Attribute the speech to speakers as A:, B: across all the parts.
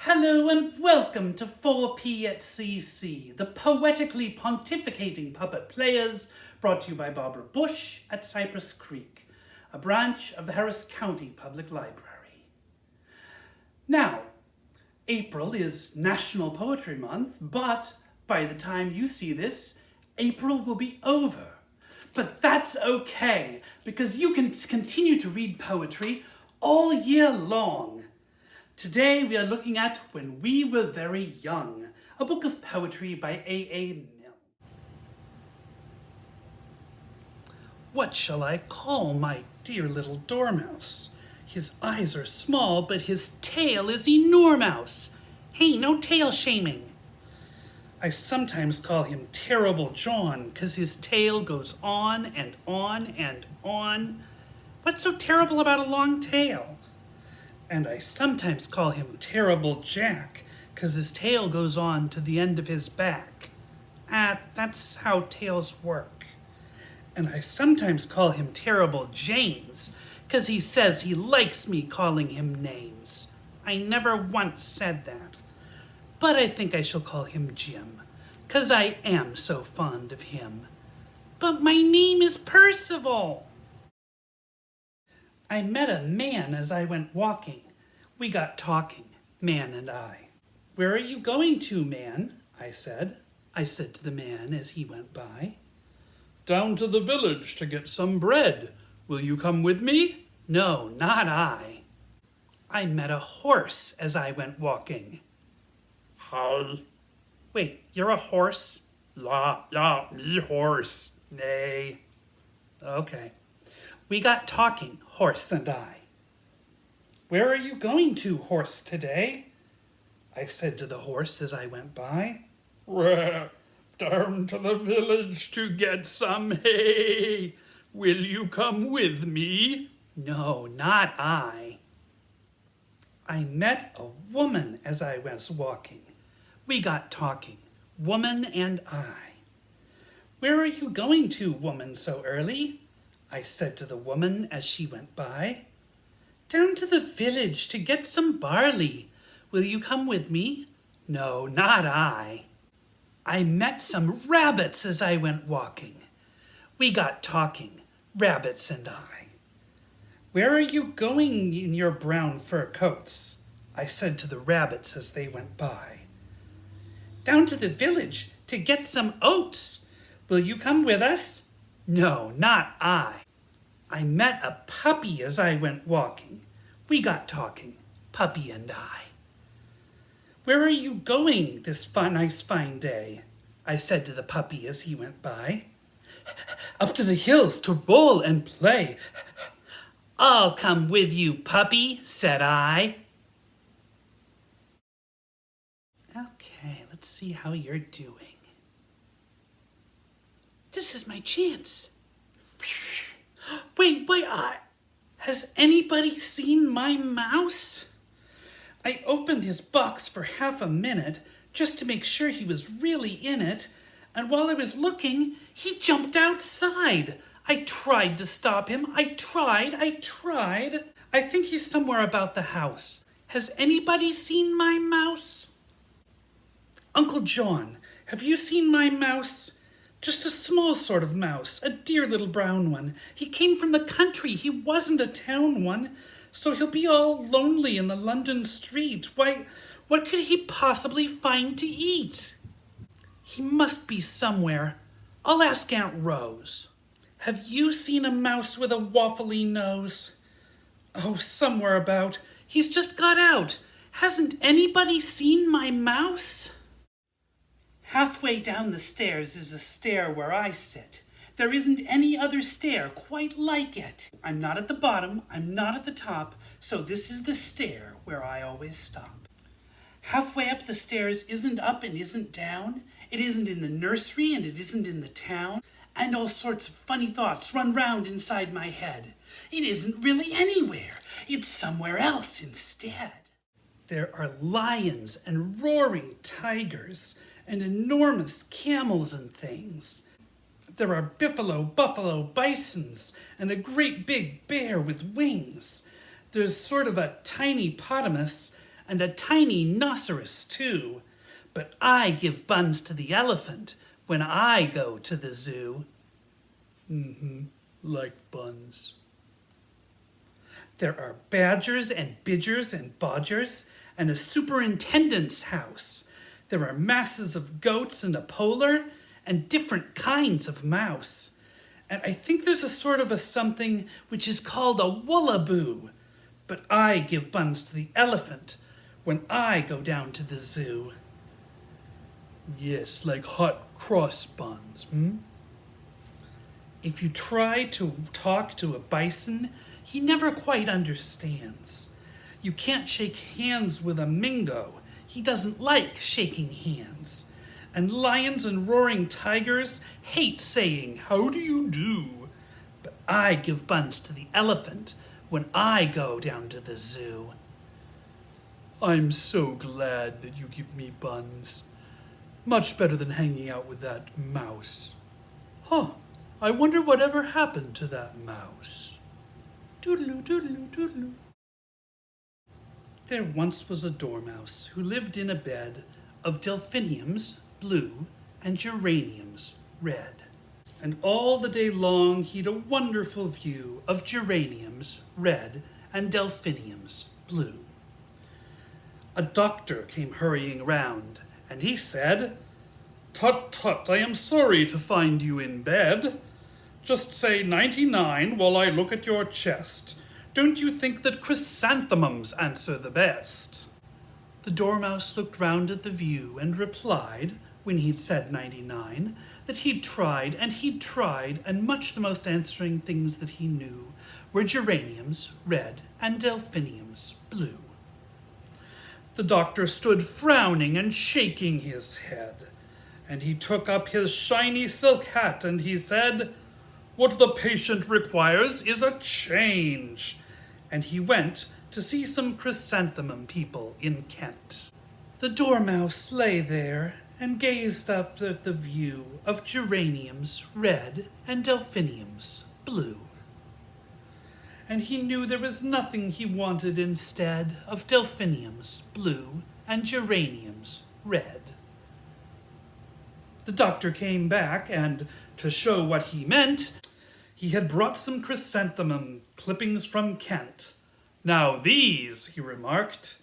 A: Hello and welcome to 4P at CC, the poetically pontificating puppet players, brought to you by Barbara Bush at Cypress Creek, a branch of the Harris County Public Library. Now, April is National Poetry Month, but by the time you see this, April will be over. But that's okay, because you can continue to read poetry all year long. Today we are looking at When We Were Very Young, a book of poetry by A.A. Milne. What shall I call my dear little dormouse? His eyes are small, but his tail is enormous. Hey, no tail shaming. I sometimes call him Terrible John, 'cause his tail goes on and on and on. What's so terrible about a long tail? And I sometimes call him Terrible Jack, 'cause his tail goes on to the end of his back. That's how tails work. And I sometimes call him Terrible James, 'cause he says he likes me calling him names. I never once said that. But I think I shall call him Jim, 'cause I am so fond of him. But my name is Percival. I met a man as I went walking. We got talking, man and I. Where are you going to, man? I said to the man as he went by. Down to the village to get some bread. Will you come with me? No, not I. I met a horse as I went walking. Hi. Wait, you're a horse? Yeah, me horse. Nay. Okay. We got talking, horse and I. Where are you going to, horse, today? I said to the horse as I went by. Down to the village to get some hay. Will you come with me? No, not I. I met a woman as I was walking. We got talking, woman and I. Where are you going to, woman, so early? I said to the woman as she went by. Down to the village to get some barley. Will you come with me? No, not I. I met some rabbits as I went walking. We got talking, rabbits and I. Where are you going in your brown fur coats? I said to the rabbits as they went by. Down to the village to get some oats. Will you come with us? No, not I. I met a puppy as I went walking. We got talking, puppy and I. Where are you going this nice fine day? I said to the puppy as he went by. Up to the hills to roll and play. I'll come with you, puppy, said I. Okay, let's see how you're doing. This is my chance. Wait, has anybody seen my mouse? I opened his box for half a minute just to make sure he was really in it, and while I was looking, he jumped outside. I tried to stop him. I tried. I think he's somewhere about the house. Has anybody seen my mouse? Uncle John, have you seen my mouse? Just a small sort of mouse, a dear little brown one. He came from the country. He wasn't a town one, so he'll be all lonely in the London street. Why, what could he possibly find to eat? He must be somewhere. I'll ask Aunt Rose. Have you seen a mouse with a waffly nose? Oh, somewhere about. He's just got out. Hasn't anybody seen my mouse? Halfway down the stairs is a stair where I sit. There isn't any other stair quite like it. I'm not at the bottom, I'm not at the top, so this is the stair where I always stop. Halfway up the stairs isn't up and isn't down. It isn't in the nursery and it isn't in the town. And all sorts of funny thoughts run round inside my head. It isn't really anywhere. It's somewhere else instead. There are lions and roaring tigers and enormous camels and things. There are buffalo bisons, and a great big bear with wings. There's sort of a tiny potamus, and a tiny rhinoceros too. But I give buns to the elephant when I go to the zoo. Like buns. There are badgers and bidgers and bodgers and a superintendent's house. There are masses of goats and a polar and different kinds of mouse. And I think there's a sort of a something which is called a wullaboo. But I give buns to the elephant when I go down to the zoo. Yes, like hot cross buns, If you try to talk to a bison, he never quite understands. You can't shake hands with a mingo. He doesn't like shaking hands. And lions and roaring tigers hate saying, "How do you do?" But I give buns to the elephant when I go down to the zoo. I'm so glad that you give me buns. Much better than hanging out with that mouse. Huh, I wonder whatever happened to that mouse. Doodaloo, doodaloo, doodaloo. There once was a dormouse who lived in a bed of delphiniums, blue, and geraniums, red. And all the day long he'd a wonderful view of geraniums, red, and delphiniums, blue. A doctor came hurrying round, and he said, "Tut, tut, I am sorry to find you in bed. Just say 99 while I look at your chest. Don't you think that chrysanthemums answer the best?" The dormouse looked round at the view and replied, when he'd said 99, that he'd tried, and much the most answering things that he knew were geraniums, red, and delphiniums, blue. The doctor stood frowning and shaking his head, and he took up his shiny silk hat and he said, "What the patient requires is a change." And he went to see some chrysanthemum people in Kent. The dormouse lay there and gazed up at the view of geraniums, red, and delphiniums, blue. And he knew there was nothing he wanted instead of delphiniums, blue, and geraniums, red. The doctor came back, and to show what he meant, he had brought some chrysanthemum clippings from Kent. "Now these," he remarked,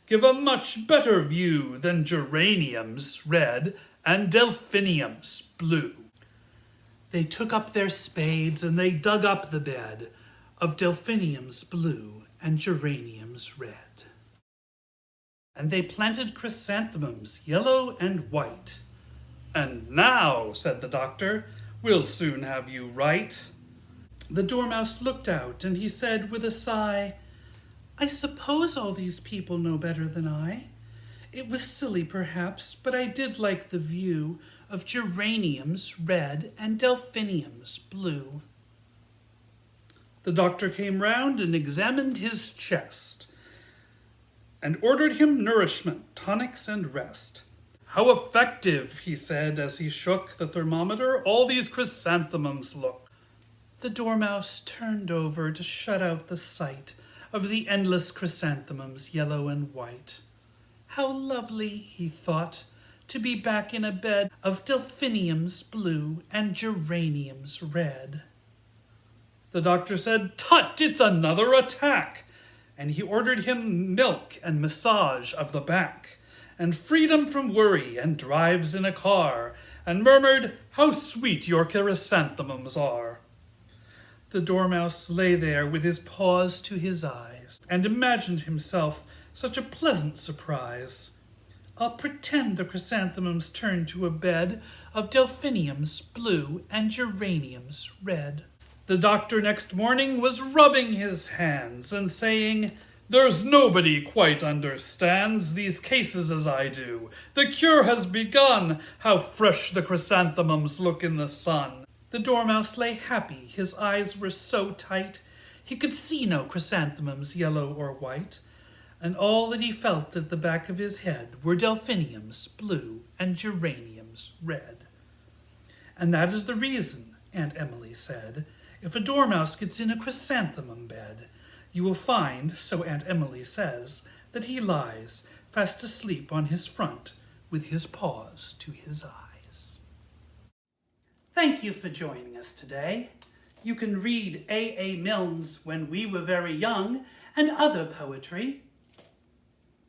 A: "give a much better view than geraniums, red, and delphiniums, blue." They took up their spades and they dug up the bed of delphiniums, blue, and geraniums, red. And they planted chrysanthemums, yellow and white. "And now," said the doctor, "we'll soon have you right." The dormouse looked out and he said with a sigh, "I suppose all these people know better than I. It was silly, perhaps, but I did like the view of geraniums, red, and delphiniums, blue." The doctor came round and examined his chest and ordered him nourishment, tonics, and rest. "How effective," he said as he shook the thermometer, "all these chrysanthemums look." The dormouse turned over to shut out the sight of the endless chrysanthemums, yellow and white. How lovely, he thought, to be back in a bed of delphiniums, blue, and geraniums, red. The doctor said, "Tut, it's another attack," and he ordered him milk and massage of the back, and freedom from worry and drives in a car, and murmured, "How sweet your chrysanthemums are." The dormouse lay there with his paws to his eyes, and imagined himself such a pleasant surprise. "I'll pretend the chrysanthemums turned to a bed of delphiniums, blue, and geraniums, red." The doctor next morning was rubbing his hands and saying, "There's nobody quite understands these cases as I do. The cure has begun. How fresh the chrysanthemums look in the sun." The dormouse lay happy. His eyes were so tight he could see no chrysanthemums, yellow or white, and all that he felt at the back of his head were delphiniums, blue, and geraniums, red. "And that is the reason," Aunt Emily said, "if a dormouse gets in a chrysanthemum bed, you will find, so Aunt Emily says, that he lies fast asleep on his front with his paws to his eyes. Thank you for joining us today. You can read A. Milne's When We Were Very Young and other poetry.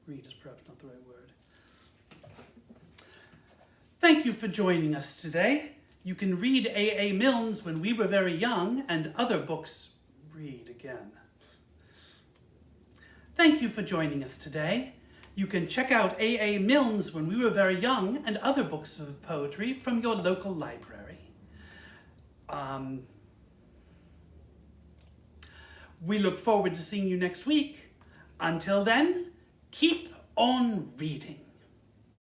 A: Read is perhaps not the right word. Thank you for joining us today. You can read A. Milne's When We Were Very Young and other books. Read again. Thank you for joining us today. You can check out A. Milne's When We Were Very Young and other books of poetry from your local library. We look forward to seeing you next week. Until then, keep on reading.